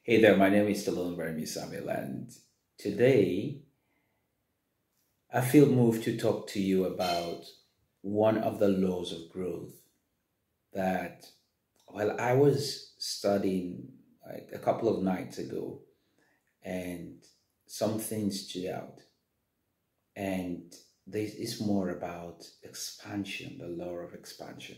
Hey there, my name is Stallone-Obaraemi, and today I feel moved to talk to you about one of the laws of growth that, well, I was studying like a couple of nights ago, and some things stood out. And this is more about expansion, the law of expansion.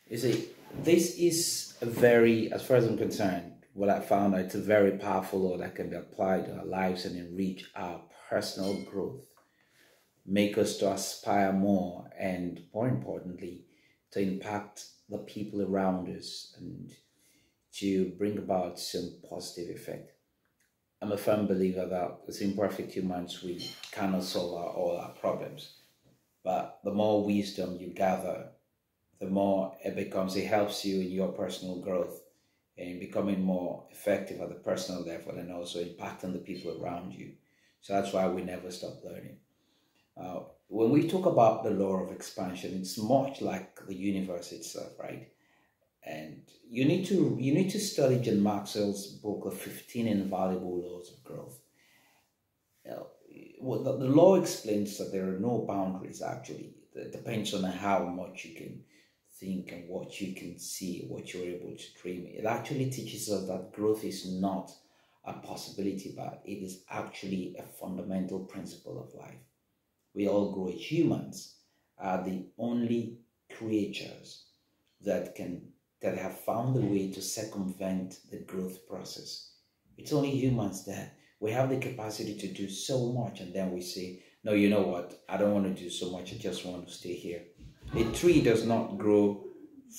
You see, this is a very, as far as I'm concerned, what I found, it's a very powerful law that can be applied to our lives and enrich our personal growth, make us to aspire more, and more importantly, to impact the people around us and to bring about some positive effect. I'm a firm believer that as imperfect humans, we cannot solve all our problems. But the more wisdom you gather, the more it helps you in your personal growth and becoming more effective at the personal level and also impacting the people around you. So that's why we never stop learning. When we talk about the law of expansion, it's much like the universe itself, right? And you need to study John Maxwell's book of 15 Invaluable Laws of Growth. The law explains that there are no boundaries actually. It depends on how much you can think and what you can see, what you're able to dream. It actually teaches us that growth is not a possibility, but it is actually a fundamental principle of life. We all grow. Humans are the only creatures that have found a way to circumvent the growth process. It's only humans that we have the capacity to do so much, and then we say, no, you know what? I don't want to do so much. I just want to stay here. A tree does not grow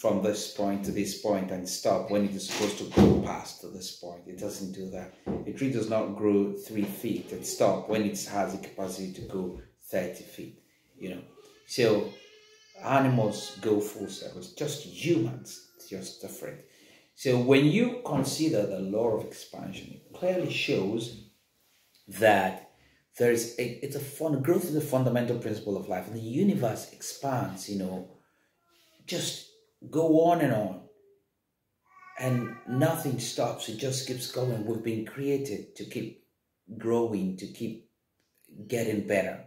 from this point to this point and stop when it is supposed to grow past to this point. It doesn't do that. A tree does not grow 3 feet and stop when it has the capacity to go 30 feet. So animals go full circles. Just humans, it's just different. So when you consider the law of expansion, it clearly shows that growth is a fundamental principle of life, and the universe expands, just go on, and nothing stops. It just keeps going. We've been created to keep growing, to keep getting better.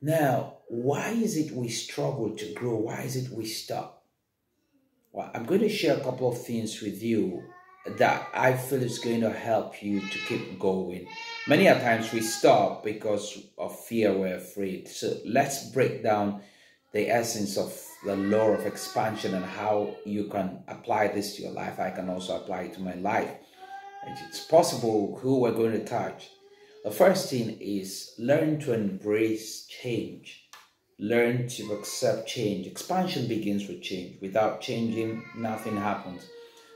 Now, why is it we struggle to grow? Why is it we stop? Well, I'm going to share a couple of things with you that I feel is going to help you to keep going. Many a times we stop because of fear, we're afraid. So let's break down the essence of the law of expansion and how you can apply this to your life. I can also apply it to my life. It's possible who we're going to touch. The first thing is learn to embrace change. Learn to accept change. Expansion begins with change. Without changing, nothing happens.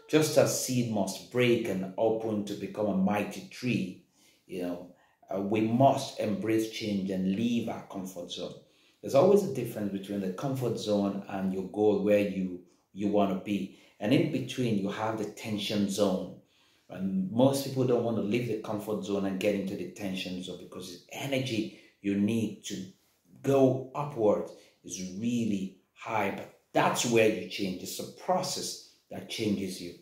Just as seed must break and open to become a mighty tree, we must embrace change and leave our comfort zone. There's always a difference between the comfort zone and your goal, where you want to be. And in between, you have the tension zone. And most people don't want to leave the comfort zone and get into the tension zone because the energy you need to go upward is really high. But that's where you change. It's a process that changes you.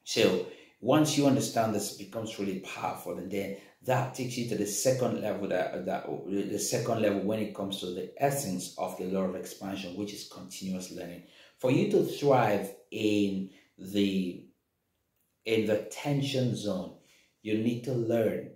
So once you understand this, it becomes really powerful, and then that takes you to the second level. The second level when it comes to the essence of the law of expansion, which is continuous learning. For you to thrive in the tension zone, you need to learn,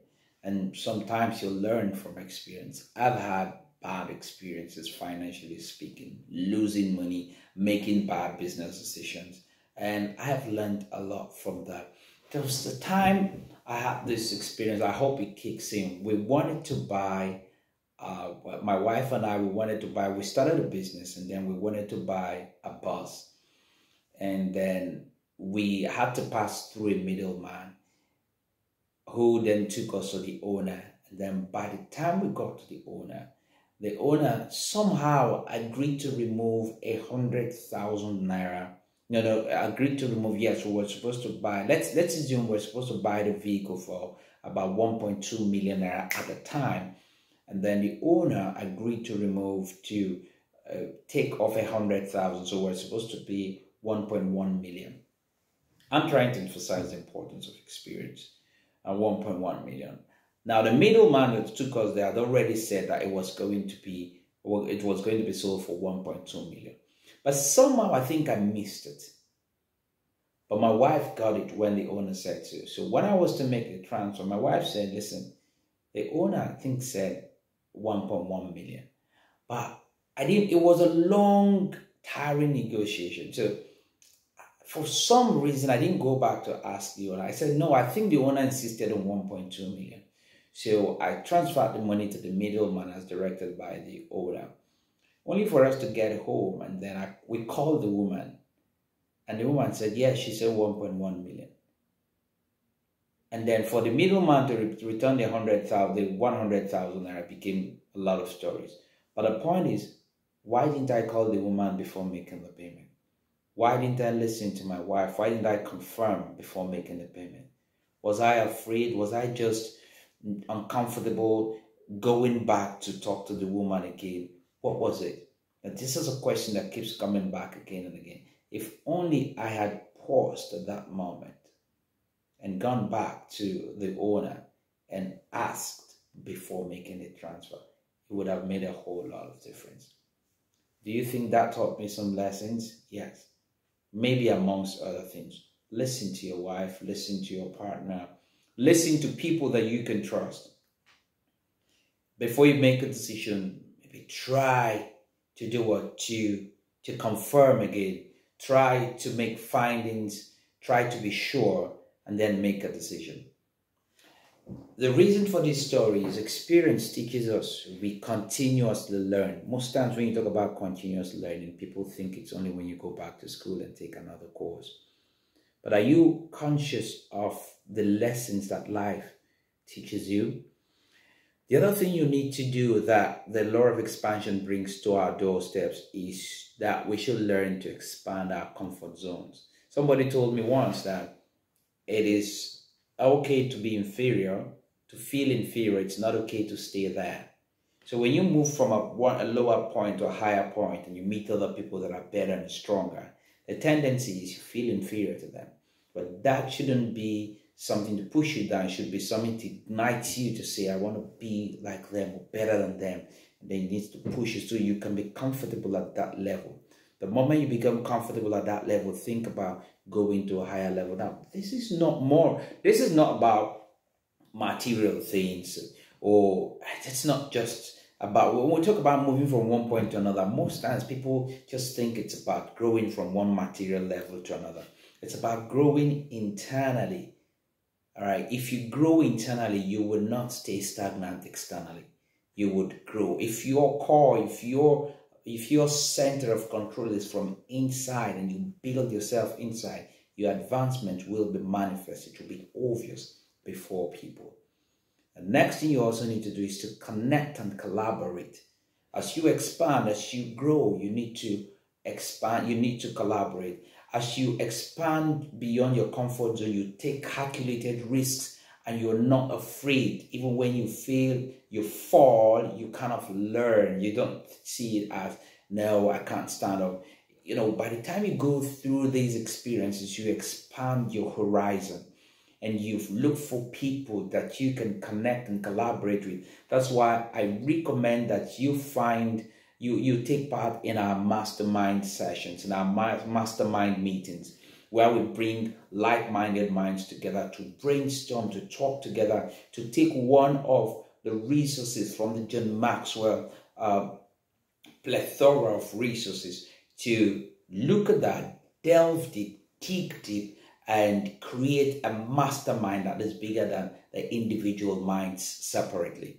and sometimes you'll learn from experience. I've had bad experiences, financially speaking, losing money, making bad business decisions. And I have learned a lot from that. There was the time I had this experience. I hope it kicks in. We wanted to buy, my wife and I, we started a business, and then we wanted to buy a bus. And then we had to pass through a middleman who then took us to the owner. And then by the time we got to the owner somehow agreed to remove 100,000 naira. Agreed to remove. Yes, we were supposed to buy. Let's assume we're supposed to buy the vehicle for about 1.2 million naira at the time, and then the owner agreed to take off 100,000. So we're supposed to pay 1.1 million. I'm trying to emphasize the importance of experience at 1.1 million. Now, the middleman that took us there had already said that it was going to be, well, it was going to be sold for 1.2 million. But somehow I think I missed it. But my wife got it when the owner said so. So when I was to make the transfer, my wife said, listen, the owner, I think, said 1.1 million. But I didn't, it was a long, tiring negotiation. So for some reason, I didn't go back to ask the owner. I said, no, I think the owner insisted on 1.2 million. So I transferred the money to the middleman as directed by the owner, only for us to get home. And then we called the woman. And the woman said, yes, she said 1.1 million. And then for the middleman to return the 100,000 naira became a lot of stories. But the point is, why didn't I call the woman before making the payment? Why didn't I listen to my wife? Why didn't I confirm before making the payment? Was I afraid? Was I just uncomfortable going back to talk to the woman again? What was it? And this is a question that keeps coming back again and again. If only I had paused at that moment and gone back to the owner and asked before making the transfer, it would have made a whole lot of difference. Do you think that taught me some lessons? Yes. Maybe amongst other things. Listen to your wife, listen to your partner, listen to people that you can trust. Before you make a decision, maybe try to do what to confirm again. Try to make findings, try to be sure, and then make a decision. The reason for this story is experience teaches us we continuously learn. Most times when you talk about continuous learning, people think it's only when you go back to school and take another course. But are you conscious of the lessons that life teaches you? The other thing you need to do that the law of expansion brings to our doorsteps is that we should learn to expand our comfort zones. Somebody told me once that it is okay to be inferior, to feel inferior. It's not okay to stay there. So when you move from a lower point to a higher point and you meet other people that are better and stronger, the tendency is you feel inferior to them. But that shouldn't be something to push you down. It should be something to ignite you to say, I want to be like them or better than them. And then it needs to push you so you can be comfortable at that level. The moment you become comfortable at that level, think about going to a higher level. Now, this is not about material things, or it's not just about, when we talk about moving from one point to another, most times people just think it's about growing from one material level to another. It's about growing internally. All right. If you grow internally, you will not stay stagnant externally. You would grow. If your core, if your center of control is from inside and you build yourself inside, your advancement will be manifest. It will be obvious before people. The next thing you also need to do is to connect and collaborate. As you expand, as you grow, you need to expand, you need to collaborate. As you expand beyond your comfort zone, you take calculated risks and you're not afraid. Even when you fail, you fall, you kind of learn. You don't see it as, no, I can't stand up. You know, by the time you go through these experiences, you expand your horizon and you look for people that you can connect and collaborate with. That's why I recommend that you take part in our mastermind sessions, in our mastermind meetings, where we bring like-minded minds together to brainstorm, to talk together, to take one of the resources from the John Maxwell plethora of resources, to look at that, delve deep, dig deep, and create a mastermind that is bigger than the individual minds separately.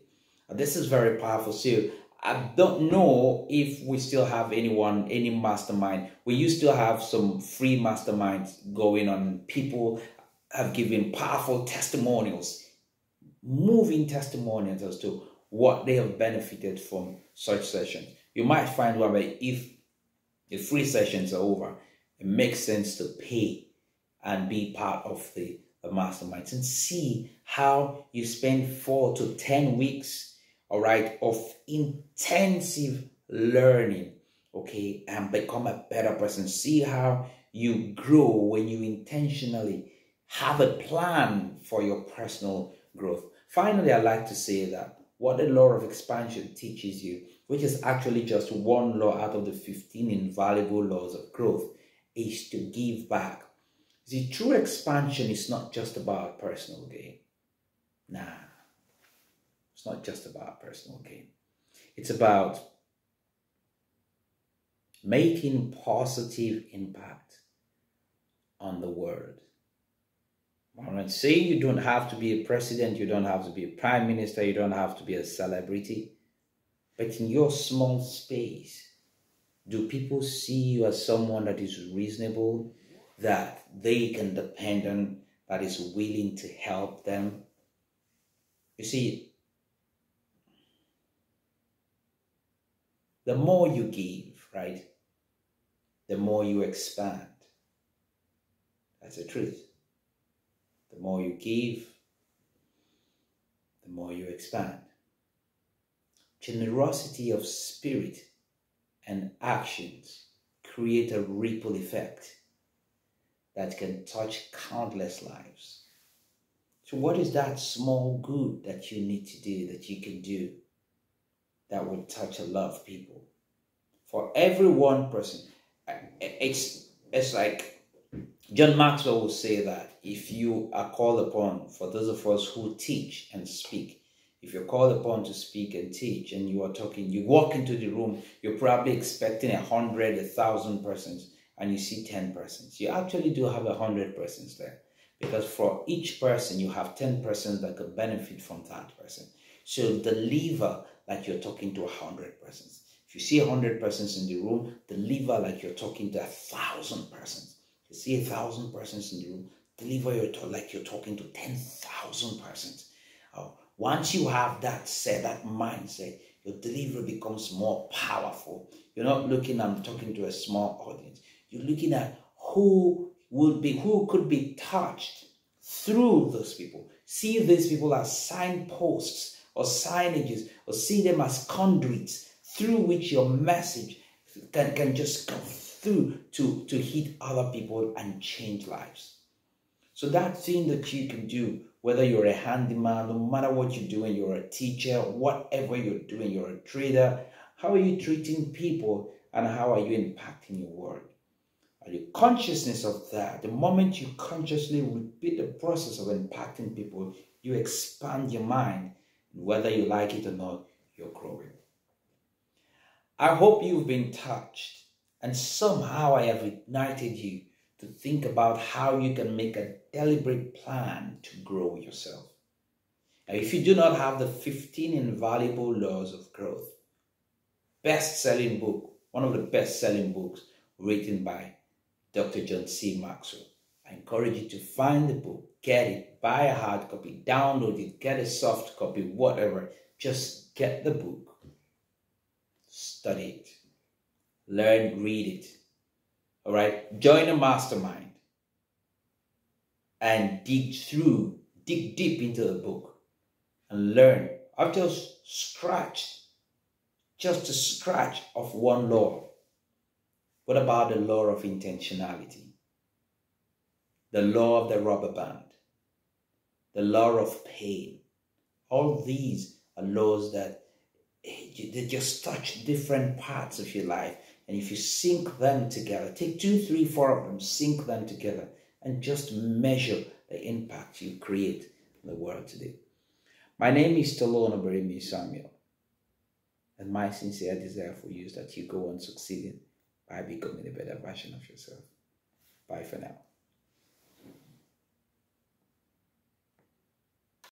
This is very powerful. So I don't know if we still have any mastermind. We used to have some free masterminds going on. People have given powerful testimonials, moving testimonials as to what they have benefited from such sessions. You might find where if the free sessions are over, it makes sense to pay and be part of the masterminds and see how you spend 4 to 10 weeks, all right, of intensive learning, okay, and become a better person. See how you grow when you intentionally have a plan for your personal growth. Finally, I'd like to say that what the law of expansion teaches you, which is actually just one law out of the 15 invaluable laws of growth, is to give back. See, true expansion is not just about personal gain. Nah, it's not just about personal gain. It's about making positive impact on the world. I'm not saying you don't have to be a president, you don't have to be a prime minister, you don't have to be a celebrity. But in your small space, do people see you as someone that is reasonable, that they can depend on, that is willing to help them? You see, the more you give, right, the more you expand. That's the truth. The more you give, the more you expand. Generosity of spirit and actions create a ripple effect that can touch countless lives. So what is that small good that you need to do, that you can do, that will touch a lot of people? For every one person, it's like John Maxwell will say that if you are called upon, for those of us who teach and speak, if you're called upon to speak and teach and you are talking, you walk into the room, you're probably expecting 100, 1,000 persons, and you see 10 persons. You actually do have 100 persons there, because for each person, you have 10 persons that could benefit from that person. So deliver like you're talking to 100 persons. If you see 100 persons in the room, deliver like you're talking to 1,000 persons. You see 1,000 persons in the room, deliver like you're talking to 10,000 persons. Once you have that set, that mindset, your delivery becomes more powerful. You're not looking and talking to a small audience. You're looking at who could be touched through those people. See these people as signposts or signages, or see them as conduits through which your message can just come through to hit other people and change lives. So that thing that you can do, whether you're a handyman, no matter what you're doing, you're a teacher, whatever you're doing, you're a trader, how are you treating people and how are you impacting your world? Are you consciousness of that? The moment you consciously repeat the process of impacting people, you expand your mind. Whether you like it or not, you're growing. I hope you've been touched, and somehow I have ignited you to think about how you can make a deliberate plan to grow yourself. Now, if you do not have the 15 Invaluable Laws of Growth, best-selling book, one of the best-selling books written by Dr. John C. Maxwell, I encourage you to find the book, get it, buy a hard copy, download it, get a soft copy, whatever. Just get the book, study it, learn, read it. All right, join a mastermind and dig deep into the book and learn. I've just scratched a scratch of one law. What about the law of intentionality? The law of the rubber band, the law of pain. All these are laws that they just touch different parts of your life. And if you sync them together, take 2, 3, 4 of them, sync them together, and just measure the impact you create in the world today. My name is Stallone-Obaraemi Samuel, and my sincere desire for you is that you go on succeeding by becoming a better version of yourself. Bye for now.